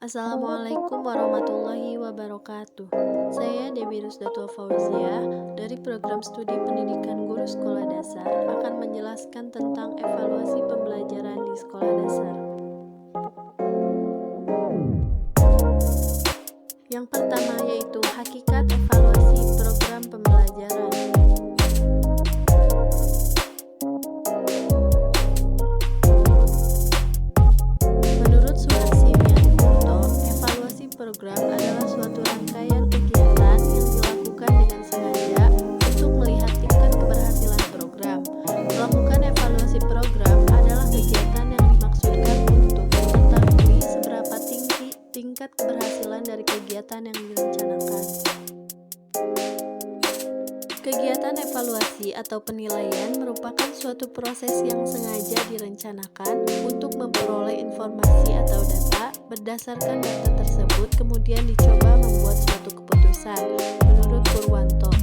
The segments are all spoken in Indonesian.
Assalamualaikum warahmatullahi wabarakatuh. Saya Dewi Rusdatul Fauzia dari Program Studi Pendidikan Guru Sekolah Dasar akan menjelaskan tentang evaluasi pembelajaran di sekolah dasar. Yang pertama yaitu hakikat evaluasi program pembelajaran. Program adalah suatu rangkaian kegiatan yang dilakukan dengan sengaja untuk melihat tingkat keberhasilan program. Melakukan evaluasi program adalah kegiatan yang dimaksudkan untuk mengetahui seberapa tinggi tingkat keberhasilan dari kegiatan yang direncanakan. Kegiatan evaluasi atau penilaian merupakan suatu proses yang sengaja direncanakan untuk memperoleh informasi atau data. Berdasarkan data tersebut, kemudian dicoba membuat suatu keputusan. Menurut Purwanto,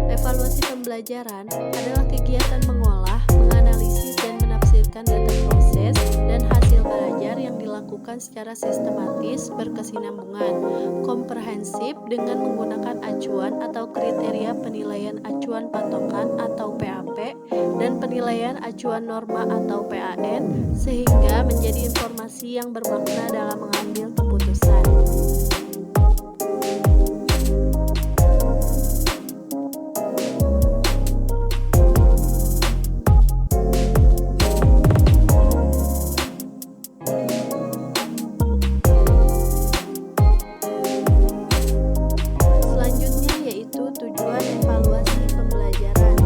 evaluasi pembelajaran adalah kegiatan mengolah, menganalisis, dan menafsirkan data proses dan hasil belajar yang dilakukan secara sistematis, berkesinambungan, komprehensif dengan menggunakan acuan atau kriteria penilaian acuan patokan atau PAP dan penilaian acuan norma atau PAN, sehingga menjadi informasi yang bermakna dalam mengambil keputusan. Selanjutnya yaitu tujuan evaluasi pembelajaran.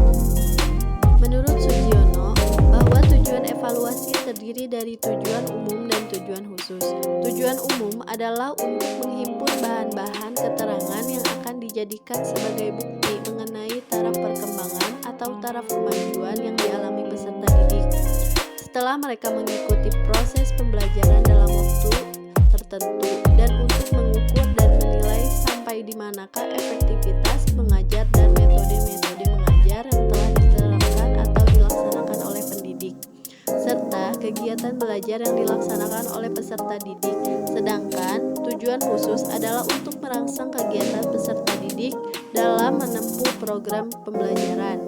Menurut Sugiono, bahwa tujuan evaluasi terdiri dari tujuan umum dan tujuan khusus. Tujuan umum adalah untuk menghimpun bahan-bahan keterangan yang akan dijadikan sebagai bukti mengenai taraf perkembangan atau taraf kemajuan yang dialami peserta didik setelah mereka mengikuti proses pembelajaran dalam waktu tertentu, dan untuk mengukur dan menilai sampai di manakah efektivitas mengajar dan metode-metode mengajar yang telah diterapkan atau dilaksanakan oleh pendidik, serta kegiatan belajar yang dilaksanakan oleh peserta didik. Sedangkan tujuan khusus adalah untuk merangsang kegiatan peserta didik dalam menempuh program pembelajaran.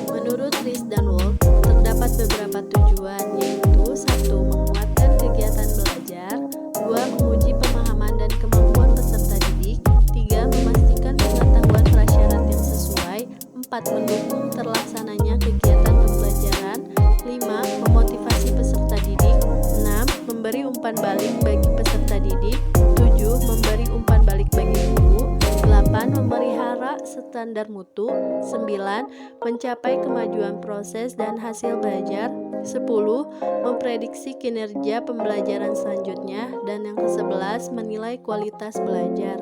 Menurut Ries dan Wolf, terdapat beberapa tujuan, yaitu 1. Menguatkan kegiatan belajar, 2. Menguji pemahaman dan kemampuan peserta didik, 3. Memastikan pengetahuan prasyarat yang sesuai, 4. Mendukung terlaksananya kegiatan pembelajaran, 5. Memotivasi peserta didik, 6. Memberi umpan balik bagi peserta didik, 7. Memberi umpan balik bagi guru, 8. Memelihara standar mutu, 9. Mencapai kemajuan proses dan hasil belajar, 10. Memprediksi kinerja pembelajaran selanjutnya, dan yang ke-11 menilai kualitas belajar.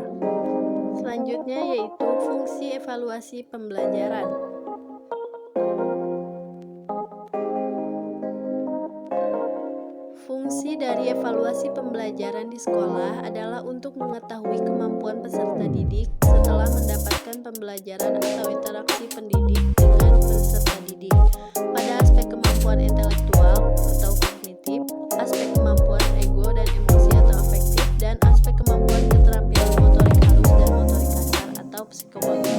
Selanjutnya yaitu fungsi evaluasi pembelajaran. Fungsi dari evaluasi pembelajaran di sekolah adalah untuk mengetahui kemampuan peserta didik setelah mendapatkan pembelajaran atau interaksi pendidik dengan peserta didik pada aspek kemampuan intelektual atau kognitif, aspek kemampuan ego dan emosi atau afektif, dan aspek kemampuan keterampilan motorik halus dan motorik kasar atau psikologi.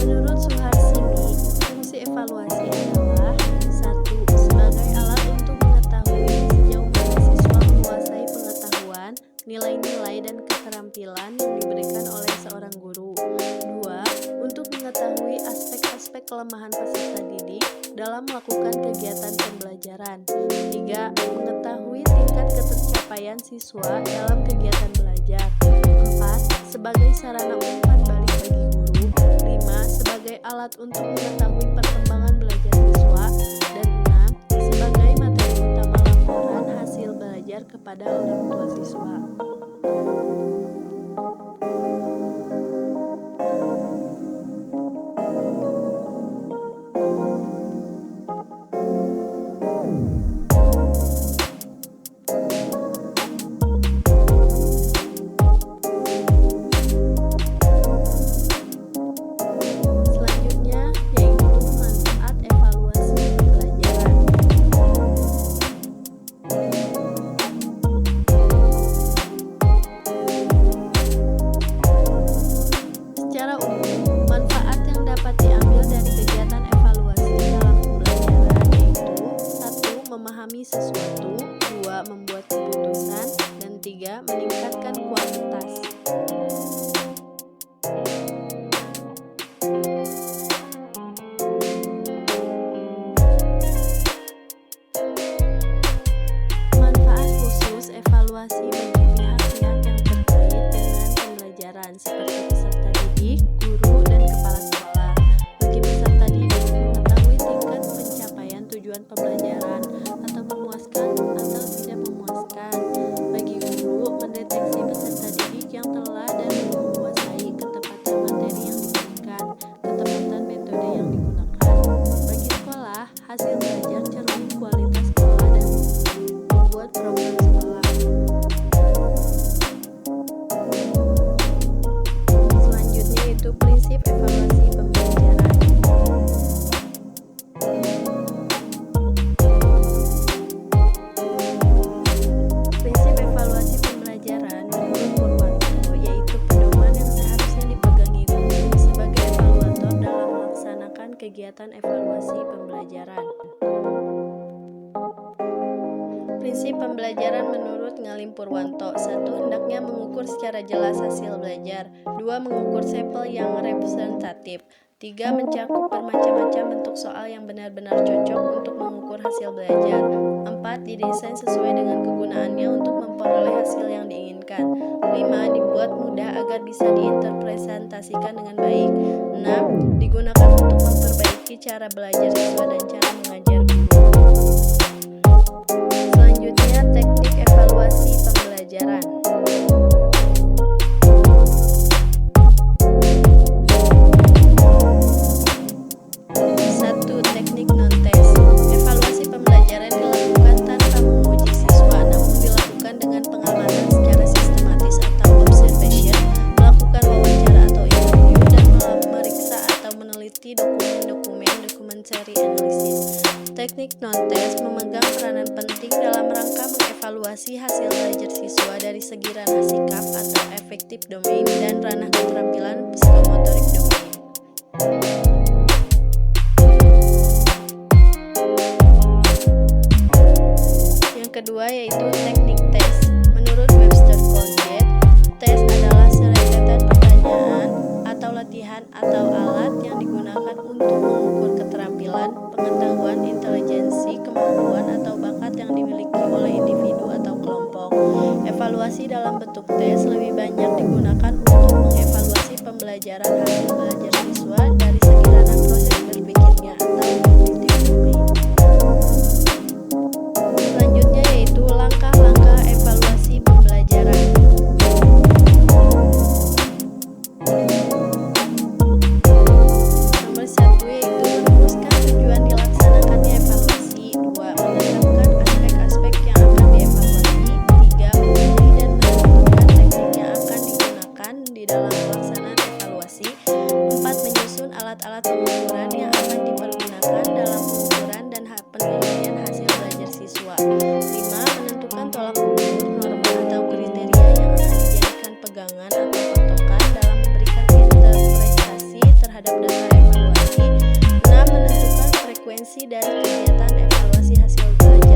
Menurut Suharsini, fungsi evaluasi adalah 1. Sebagai alat untuk mengetahui sejauh mana siswa menguasai pengetahuan, nilai-nilai, dan keterampilan yang diberikan oleh seorang guru. 2. Untuk mengetahui aspek-aspek kelemahan peserta didik dalam melakukan kegiatan pembelajaran. 3. Mengetahui tingkat ketercapaian siswa dalam kegiatan belajar. 4. Sebagai sarana umpan balik bagi guru. 5. Sebagai alat untuk mengetahui perkembangan belajar siswa. Dan 6. Sebagai materi utama laporan hasil belajar kepada orang tua siswa. Selanjutnya yaitu manfaat evaluasi pembelajaran. sesuatu, 2. Membuat keputusan, dan 3. Meningkatkan kualitas. Manfaat khusus evaluasi bagi pihak-pihak yang terkait dengan pembelajaran seperti peserta didik, guru, dan kepala sekolah. Bagi peserta didik, mengetahui tingkat pencapaian tujuan pembelajaran atau memuaskan atau tidak memuaskan. Bagi guru, mendeteksi peserta didik yang telah dan belum menguasai ketepatan materi yang diberikan, ketepatan metode yang digunakan. Bagi sekolah, hasil belajar cermin kualitas sekolah dan membuat program sekolah. Selanjutnya yaitu prinsip evaluasi pembelajaran. Prinsip evaluasi pembelajaran menurut Purwanto yaitu pedoman yang seharusnya dipegangi guru sebagai evaluator dalam melaksanakan kegiatan evaluasi pembelajaran. Prinsip pembelajaran menurut Ngalim Purwanto: 1. Hendaknya mengukur secara jelas hasil belajar. 2. Mengukur sampel yang representatif. 3. Mencakup bermacam-macam bentuk soal yang benar-benar cocok untuk mengukur hasil belajar. 4. Didesain sesuai dengan kegunaannya untuk memperoleh hasil yang diinginkan. 5. Dibuat mudah agar bisa diinterpretasikan dengan baik. 6. Digunakan untuk memperbaiki cara belajar siswa dan cara mengajar guru. Selanjutnya, teknik evaluasi pembelajaran. 1. Teknik non-tes. Evaluasi pembelajaran dilakukan tanpa menguji siswa, namun dilakukan dengan pengamatan secara sistematis atau observation, melakukan wawancara atau interview, dan memeriksa atau meneliti dokumen-dokumen documentary analysis. Teknik non-tes memegang peranan penting dalam rangka mengevaluasi hasil belajar siswa dari segi ranah sikap atau affective domain dan ranah keterampilan psikomotorik domain. Yang kedua yaitu teknik tes. Menurut Webster Colgate, tes adalah serangkaian pertanyaan atau latihan atau alat yang digunakan untuk mengukur keterampilan, pengetahuan, intelijensi, kemampuan, atau bakat yang dimiliki oleh individu atau kelompok. Evaluasi dalam bentuk tes lebih banyak digunakan untuk mengevaluasi pembelajaran hasil belajar siswa dari segi ranah proses berpikirnya atau cognitive domain. Selanjutnya yaitu langkah-langkah evaluasi pembelajaran. Nomor 1 yaitu merumuskan tujuan dilaksanakannya evaluasi. 2. Menetapkan aspek-aspek yang akan dievaluasi. 3. Memilih dan menentukan teknik yang akan digunakan di dalam pelaksanaan evaluasi. 4. Menyusun alat-alat pengukuran yang akan dipergunakan dalam pengukuran dan penilaian hasil belajar siswa. 5. Menentukan tolak ukur, norma atau kriteria yang akan dijadikan pegangan atau patokan dalam memberikan interpretasi terhadap data evaluasi. 6. Menentukan frekuensi dari kegiatan evaluasi hasil belajar.